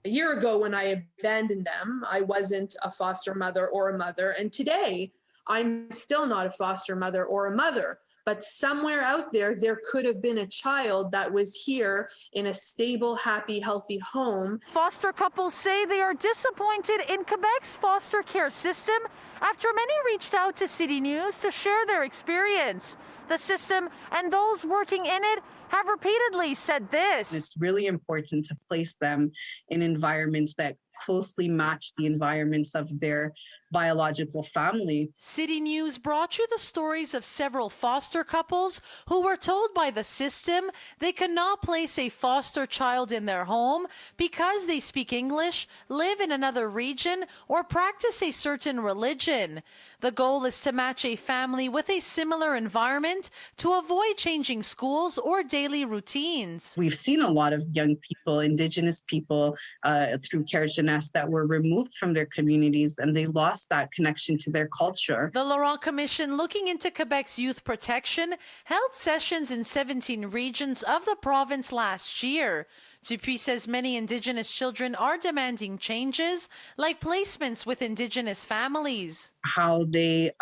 A year ago, when I abandoned them, I wasn't a foster mother or a mother. And today, I'm still not a foster mother or a mother. But somewhere out there, there could have been a child that was here in a stable, happy, healthy home. Foster couples say they are disappointed in Quebec's foster care system after many reached out to City News to share their experience. The system and those working in it have repeatedly said this. It's really important to place them in environments that closely match the environments of their biological family. City News brought you the stories of several foster couples who were told by the system they cannot place a foster child in their home because they speak English, live in another region, or practice a certain religion. The goal is to match a family with a similar environment to avoid changing schools or daily routines. We've seen a lot of young people, Indigenous people, through Carriage de Nest that were removed from their communities and they lost that connection to their culture. The Laurent Commission, looking into Quebec's youth protection, held sessions in 17 regions of the province last year. Dupuis says many Indigenous children are demanding changes, like placements with Indigenous families. How they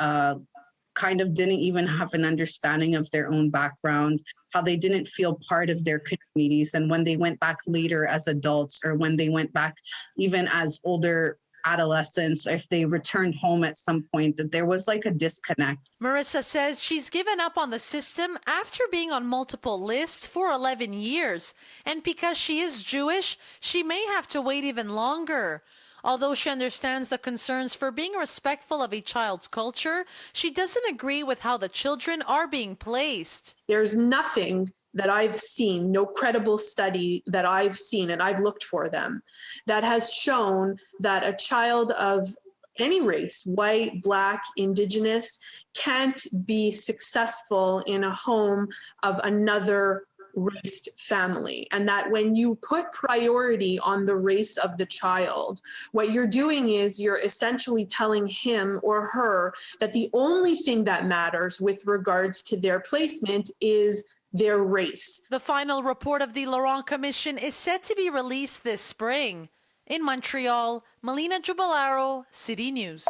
kind of didn't even have an understanding of their own background, how they didn't feel part of their communities. And when they went back later as adults, or when they went back even as older adolescents, if they returned home at some point, that there was like a disconnect. Marissa says she's given up on the system after being on multiple lists for 11 years. And because she is Jewish, she may have to wait even longer. Although she understands the concerns for being respectful of a child's culture, she doesn't agree with how the children are being placed. There's nothing that I've seen, no credible study that I've seen, and I've looked for them, that has shown that a child of any race, white, Black, Indigenous, can't be successful in a home of another raced family. And that when you put priority on the race of the child, what you're doing is you're essentially telling him or her that the only thing that matters with regards to their placement is their race. The final report of the Laurent Commission is set to be released this spring. In Montreal, Melina Jubilaro, City News.